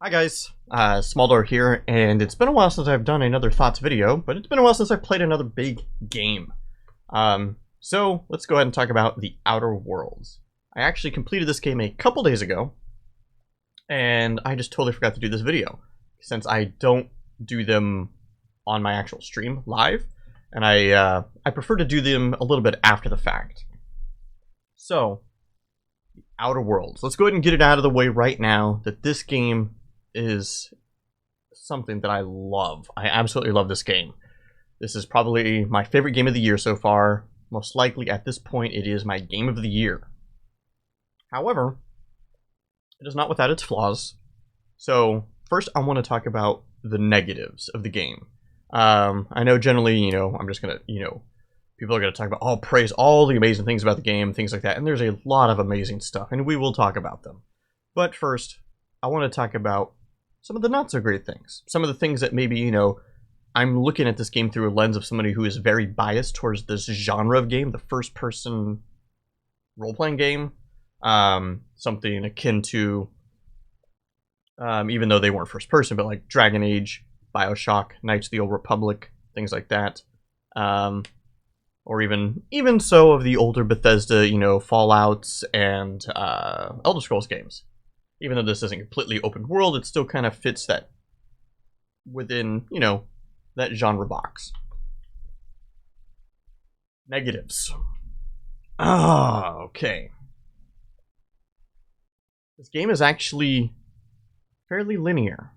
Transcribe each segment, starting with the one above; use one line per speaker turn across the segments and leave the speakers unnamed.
Hi guys, Smoldor here, and it's been a while since I've done another Thoughts video, but it's been a while since I've played another big game. So let's go ahead and talk about The Outer Worlds. I actually completed this game a couple days ago, and I just totally forgot to do this video, since I don't do them on my actual stream live, and I prefer to do them a little bit after the fact. So, The Outer Worlds. Let's go ahead and get it out of the way right now that this game is something that I love. I absolutely love this game. This is probably my favorite game of the year so far. Most likely at this point it is my game of the year. However, it is not without its flaws. So first I want to talk about the negatives of the game. I know generally, I'm just gonna, people are gonna talk about, praise all the amazing things about the game, things like that, and there's a lot of amazing stuff, and we will talk about them. But first, I want to talk about some of the not so great things. Some of the things that maybe, I'm looking at this game through a lens of somebody who is very biased towards this genre of game, the first-person role-playing game. Something akin to, even though they weren't first-person, but like Dragon Age, BioShock, Knights of the Old Republic, things like that. Or even so of the older Bethesda, Fallouts and Elder Scrolls games. Even though this isn't completely open world, it still kind of fits that within, that genre box. Negatives. Okay. This game is actually fairly linear.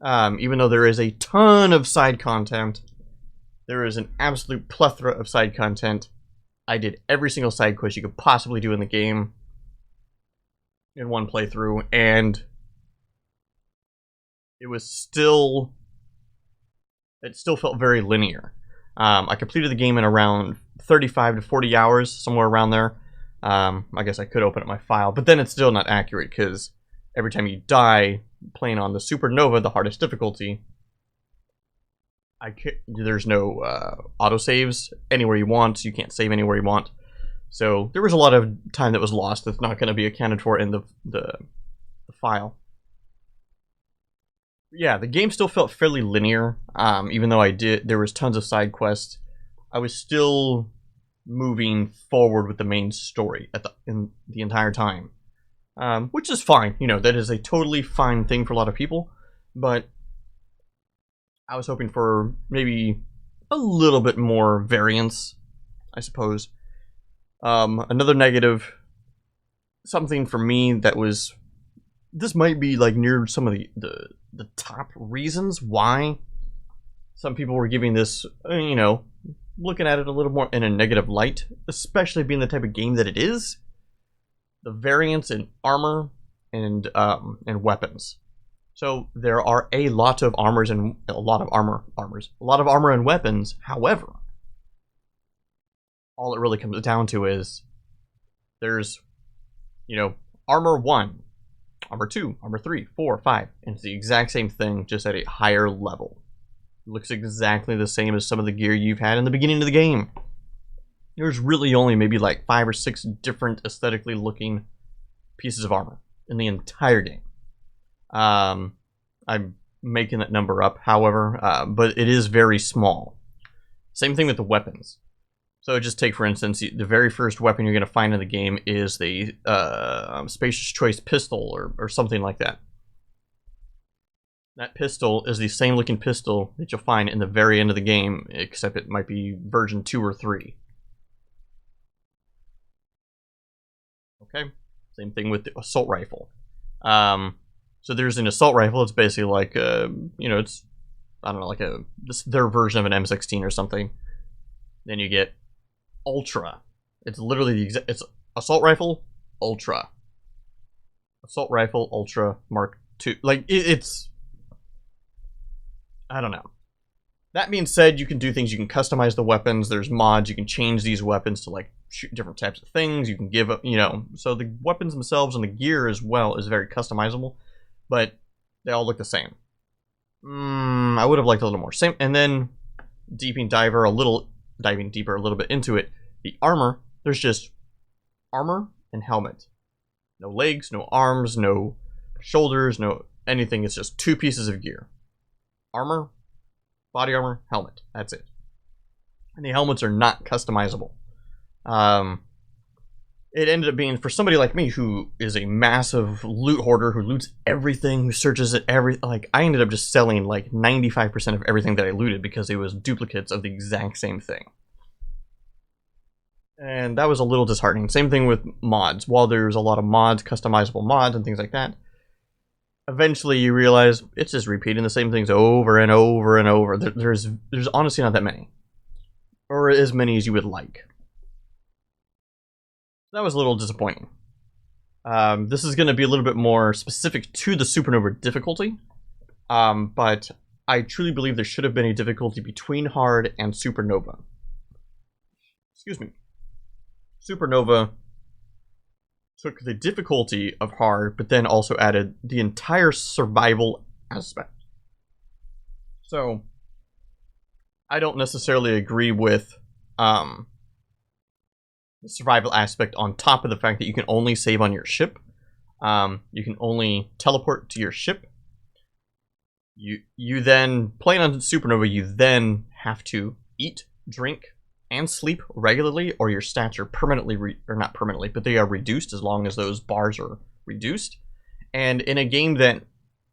Even though there is a ton of side content, there is an absolute plethora of side content. I did every single side quest you could possibly do in the game in one playthrough, and it still felt very linear. I completed the game in around 35 to 40 hours, somewhere around there. I guess I could open up my file, but then it's still not accurate because every time you die playing on the Supernova, the hardest difficulty, there's no autosaves anywhere you want. You can't save anywhere you want. So there was a lot of time that was lost that's not going to be accounted for in the file. Yeah, the game still felt fairly linear. Even though there was tons of side quests, I was still moving forward with the main story in the entire time, which is fine. That is a totally fine thing for a lot of people, but I was hoping for maybe a little bit more variance, I suppose. Another negative, something for me that was, this might be like near some of the top reasons why some people were giving this, looking at it a little more in a negative light, especially being the type of game that it is. The variance in armor and weapons. So there are a lot of armor and weapons. However, all it really comes down to is there's, armor 1, armor 2, armor 3, 4, 5, and it's the exact same thing, just at a higher level. It looks exactly the same as some of the gear you've had in the beginning of the game. There's really only maybe like 5 or 6 different aesthetically looking pieces of armor in the entire game. I'm making that number up, however, but it is very small. Same thing with the weapons. So just take, for instance, the very first weapon you're going to find in the game is the Spacious Choice pistol or something like that. That pistol is the same looking pistol that you'll find in the very end of the game, except it might be version 2 or 3. Okay, same thing with the assault rifle. So there's an assault rifle. It's basically like, it's, I don't know, like their version of an M16 or something. Then you get Ultra. It's literally it's assault rifle Ultra. Assault rifle Ultra Mark II. Like it's, I don't know. That being said, you can do things. You can customize the weapons. There's mods. You can change these weapons to like shoot different types of things. You can give up, So the weapons themselves and the gear as well is very customizable, but they all look the same. I would have liked a little more. Same, and then diving deeper a little bit into it, the armor, there's just armor and helmet. No legs, no arms, no shoulders, no anything, it's just 2 pieces of gear. Armor, body armor, helmet. That's it. And the helmets are not customizable. It ended up being, for somebody like me who is a massive loot hoarder, who loots everything, who searches at like, I ended up just selling like 95% of everything that I looted because it was duplicates of the exact same thing. And that was a little disheartening. Same thing with mods. While there's a lot of mods, customizable mods and things like that, eventually you realize it's just repeating the same things over and over and over. There's honestly not that many. Or as many as you would like. That was a little disappointing. This is going to be a little bit more specific to the Supernova difficulty. But I truly believe there should have been a difficulty between Hard and Supernova. Excuse me. Supernova took the difficulty of Hard, but then also added the entire survival aspect. So, I don't necessarily agree with the survival aspect on top of the fact that you can only save on your ship. You can only teleport to your ship. You then, playing on Supernova, you then have to eat, drink, and sleep regularly, or your stats are permanently, or not permanently, but they are reduced as long as those bars are reduced. And in a game that,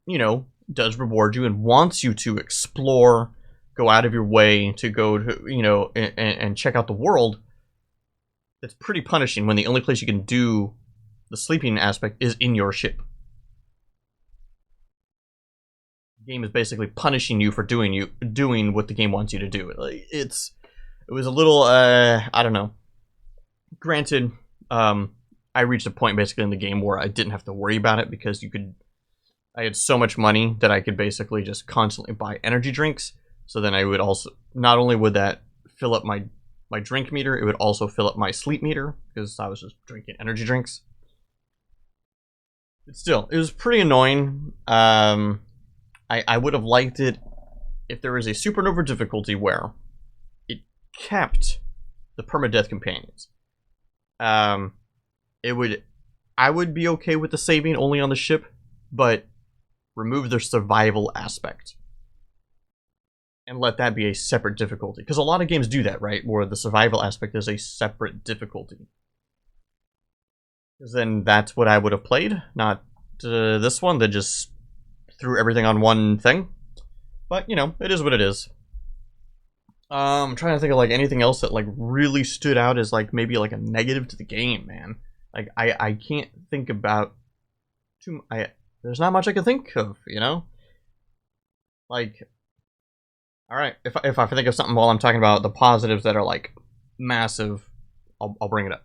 you know, does reward you and wants you to explore, go out of your way to go to, you know, and check out the world, it's pretty punishing when the only place you can do the sleeping aspect is in your ship. The game is basically punishing you for doing what the game wants you to do. It was a little, I don't know. Granted, I reached a point basically in the game where I didn't have to worry about it because I had so much money that I could basically just constantly buy energy drinks. So then I would also, not only would that fill up my drink meter, it would also fill up my sleep meter because I was just drinking energy drinks. But still, it was pretty annoying. I would have liked it if there was a Supernova difficulty where it kept the permadeath companions. I would be okay with the saving only on the ship, but remove their survival aspect. And let that be a separate difficulty. Because a lot of games do that, right? Where the survival aspect is a separate difficulty. Because then that's what I would have played. Not this one that just threw everything on one thing. But, you know, it is what it is. I'm trying to think of like anything else that like really stood out as like maybe like a negative to the game, man. Like I can't think about there's not much I can think of, you know? Like, all right, if I think of something while I'm talking about the positives that are like massive, I'll bring it up.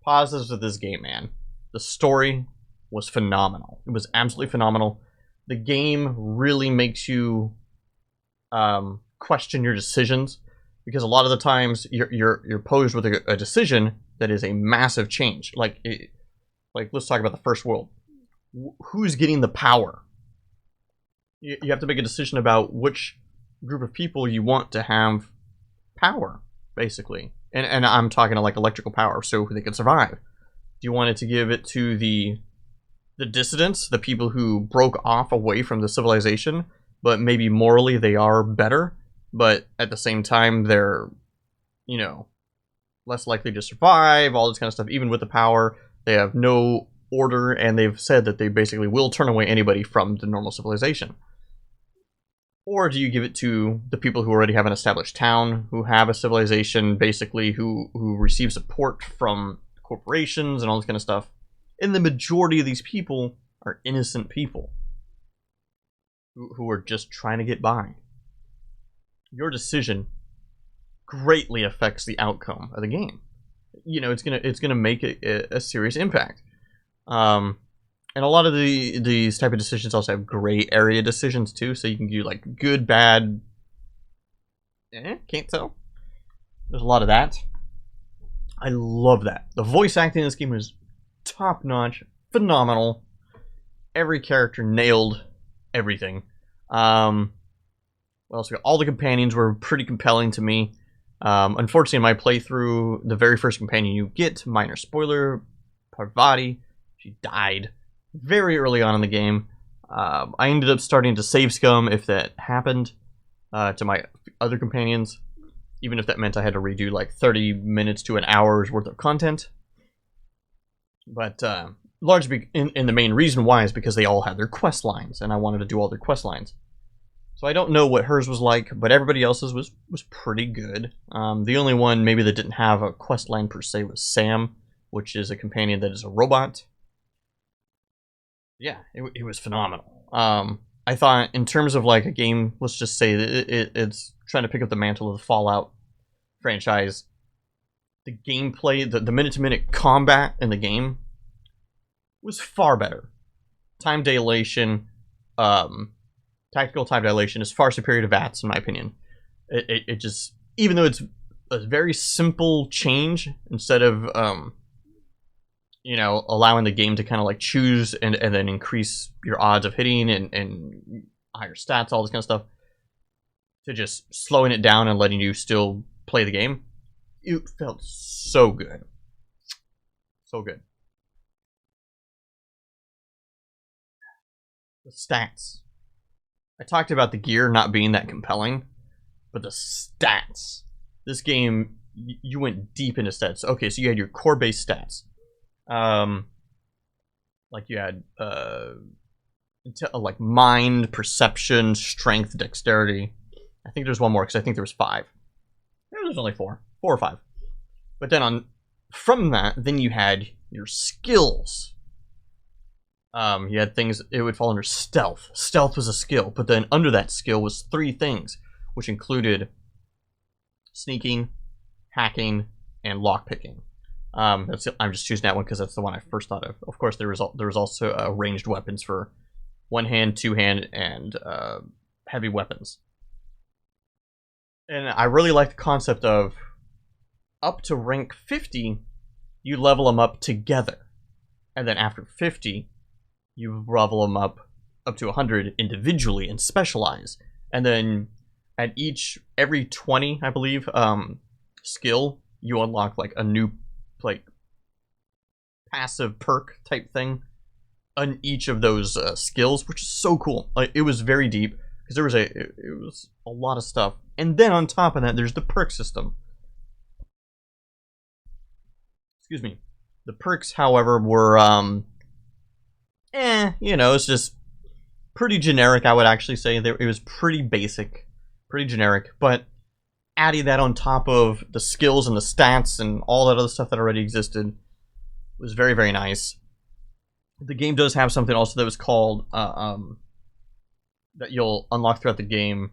Positives of this game, man. The story was phenomenal. It was absolutely phenomenal. The game really makes you question your decisions, because a lot of the times you're posed with a decision that is a massive change. Like let's talk about the first world. Who's getting the power? You have to make a decision about which group of people you want to have power, basically. And I'm talking to like electrical power, so they can survive. Do you want it to give it to the dissidents, the people who broke off away from the civilization, but maybe morally they are better, but at the same time they're, you know, less likely to survive, all this kind of stuff. Even with the power, they have no order, and they've said that they basically will turn away anybody from the normal civilization. Or do you give it to the people who already have an established town, who have a civilization, basically, who receive support from corporations and all this kind of stuff? And the majority of these people are innocent people who are just trying to get by. Your decision greatly affects the outcome of the game. You know, it's gonna make a serious impact. And a lot of these type of decisions also have gray area decisions too, so you can do like good, bad. Can't tell. There's a lot of that. I love that. The voice acting in this game was top notch, phenomenal. Every character nailed everything. What else we got? All the companions were pretty compelling to me. Unfortunately, in my playthrough, the very first companion you get, minor spoiler, Parvati, she died very early on in the game. I ended up starting to save scum if that happened to my other companions, even if that meant I had to redo like 30 minutes to an hour's worth of content. But largely, and the main reason why is because they all had their quest lines, and I wanted to do all their quest lines. So I don't know what hers was like, but everybody else's was pretty good. The only one maybe that didn't have a quest line per se was Sam, which is a companion that is a robot. Yeah, it was phenomenal. I thought in terms of like a game, let's just say that it's trying to pick up the mantle of the Fallout franchise. The gameplay, the minute-to-minute combat in the game was far better. Time dilation, tactical time dilation is far superior to VATS in my opinion. It just, even though it's a very simple change, instead of you know, allowing the game to kind of like choose and then increase your odds of hitting and higher stats, all this kind of stuff, to just slowing it down and letting you still play the game, it felt so good. So good. The stats. I talked about the gear not being that compelling, but the stats. This game, you went deep into stats. Okay, so you had your core-based stats. Like you had like mind, perception, strength, dexterity. I think there's one more because I think there was 5. Maybe there's only 4 or 5. But then from that, then you had your skills. You had things, it would fall under stealth. Stealth was a skill, but then under that skill was 3 things, which included sneaking, hacking, and lockpicking. I'm just choosing that one because that's the one I first thought of. Of course, there was also ranged weapons for 1-hand, 2-hand, and heavy weapons. And I really like the concept of up to rank 50, you level them up together, and then after 50, you level them up to 100 individually and specialize. And then at every 20, I believe, skill, you unlock like a new like passive perk type thing on each of those skills, which is so cool. Like, it was very deep because there was it was a lot of stuff. And then on top of that, there's the perk system. Excuse me. The perks, however, were you know, it's just pretty generic, I would actually say. It was pretty basic, pretty generic, but adding that on top of the skills and the stats and all that other stuff that already existed was very, very nice. The game does have something also that was called, that you'll unlock throughout the game.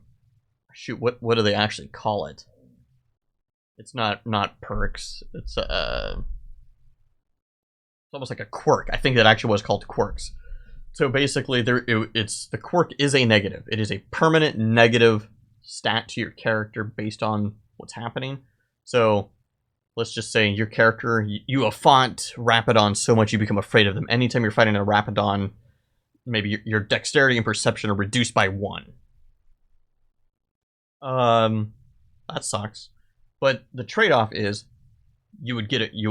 Shoot, what do they actually call it? It's not perks, it's almost like a quirk. I think that actually was called quirks. So basically, the quirk is a negative. It is a permanent negative stat to your character based on what's happening. So let's just say your character, you affront Rapidon so much you become afraid of them. Anytime you're fighting a Rapidon, maybe your dexterity and perception are reduced by 1. That sucks. But the trade-off is you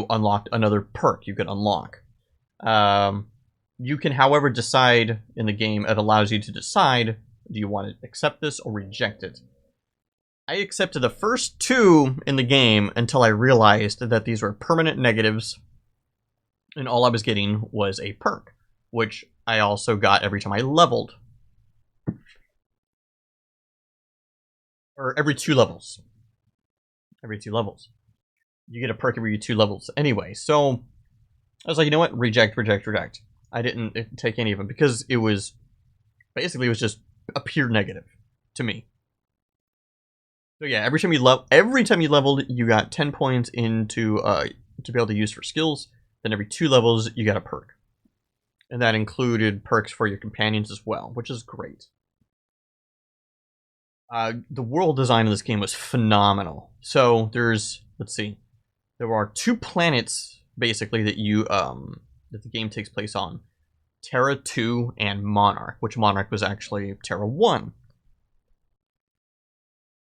unlocked another perk you could unlock. You can, however, decide in the game, it allows you to decide, do you want to accept this or reject it? I accepted the first 2 in the game until I realized that these were permanent negatives, and all I was getting was a perk, which I also got every time I leveled. Or every 2 levels. Every 2 levels. You get a perk every 2 levels anyway. So I was like, you know what? Reject, reject, reject. I didn't take any of them because it was basically, it was just a pure negative to me. So yeah, every time you leveled, you got 10 points into to be able to use for skills. Then every 2 levels, you got a perk, and that included perks for your companions as well, which is great. The world design of this game was phenomenal. So let's see, there are 2 planets basically that that the game takes place on: Terra 2 and Monarch, which Monarch was actually Terra 1.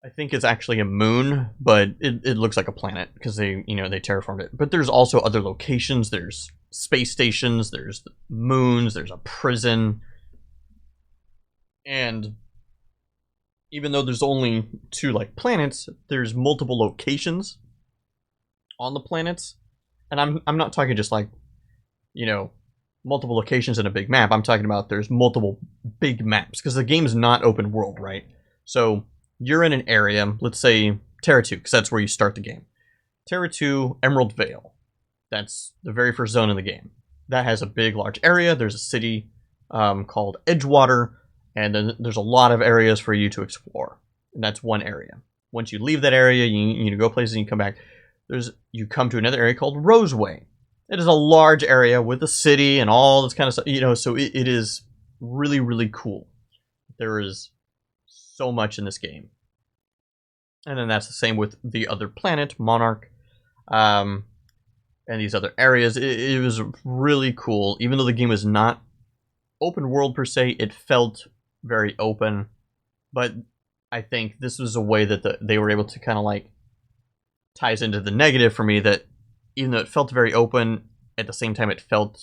I think it's actually a moon, but it looks like a planet because they terraformed it. But there's also other locations. There's space stations, there's moons, there's a prison. And even though there's only 2 like planets, there's multiple locations on the planets. And I'm not talking just like, you know, multiple locations in a big map. I'm talking about there's multiple big maps because the game's not open world, right? So you're in an area, let's say Terra 2, because that's where you start the game. Terra 2, Emerald Vale. That's the very first zone in the game. That has a big, large area. There's a city called Edgewater, and then there's a lot of areas for you to explore. And that's one area. Once you leave that area, you go places and you come back. You come to another area called Roseway. It is a large area with a city and all this kind of stuff, so it is really, really cool. There is so much in this game. And then that's the same with the other planet, Monarch, and these other areas. It was really cool. Even though the game was not open world per se, it felt very open. But I think this was a way that they were able to kind of like ties into the negative for me, that even though it felt very open, at the same time I felt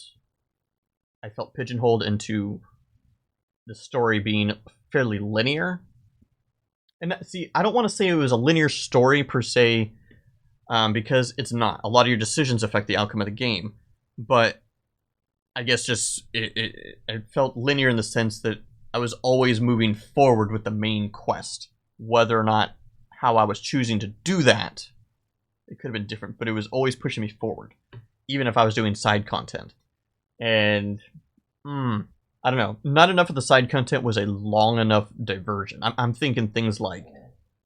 pigeonholed into the story being fairly linear. And see, I don't want to say it was a linear story per se, because it's not. A lot of your decisions affect the outcome of the game, but I guess just it felt linear in the sense that I was always moving forward with the main quest. Whether or not how I was choosing to do that, it could have been different, but it was always pushing me forward, even if I was doing side content. And I don't know, not enough of the side content was a long enough diversion. I'm thinking things like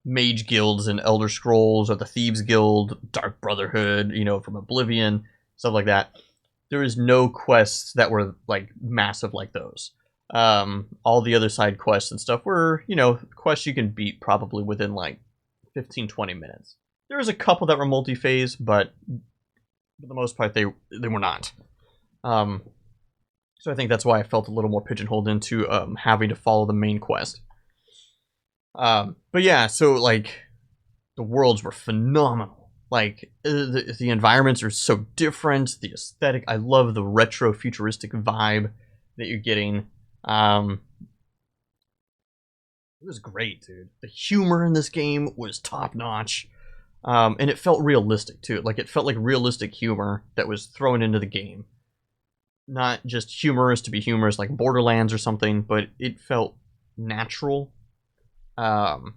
mage guilds in Elder Scrolls, or the Thieves Guild, Dark Brotherhood, from Oblivion, stuff like that. There is no quests that were like massive like those. All the other side quests and stuff were, quests you can beat probably within like 15-20 minutes. There was a couple that were multi-phase, but for the most part, they were not. So I think that's why I felt a little more pigeonholed into having to follow the main quest. But yeah, so like the worlds were phenomenal. Like the environments are so different. The aesthetic, I love the retro futuristic vibe that you're getting. It was great, dude. The humor in this game was top notch. And it felt realistic too. Like it felt like realistic humor that was thrown into the game. Not just humorous to be humorous like Borderlands or something, but it felt natural. And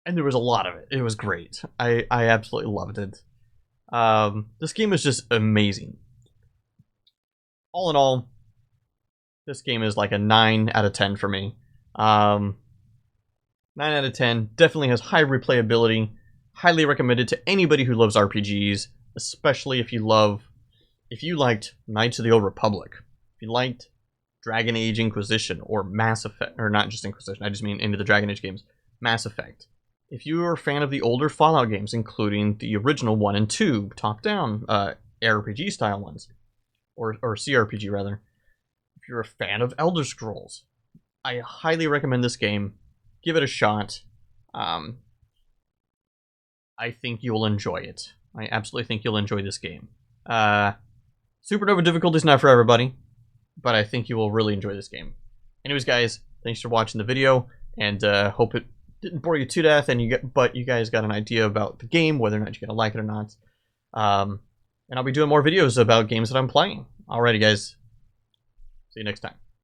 there was a lot of it. It was great. I absolutely loved it. This game is just amazing. All in all, this game is like a 9 out of 10 for me. 9 out of 10. Definitely has high replayability. Highly recommended to anybody who loves RPGs, especially if you liked Knights of the Old Republic, if you liked Dragon Age Inquisition, or Mass Effect, or not just Inquisition, I just mean into the Dragon Age games, Mass Effect. If you are a fan of the older Fallout games, including the original 1 and 2, top-down RPG style ones, or CRPG rather, if you're a fan of Elder Scrolls, I highly recommend this game. Give it a shot. I think you'll enjoy it. I absolutely think you'll enjoy this game. Supernova difficulty is not for everybody, but I think you will really enjoy this game. Anyways, guys, thanks for watching the video, and hope it didn't bore you to death, but you guys got an idea about the game, whether or not you're gonna like it or not. And I'll be doing more videos about games that I'm playing. Alrighty, guys. See you next time.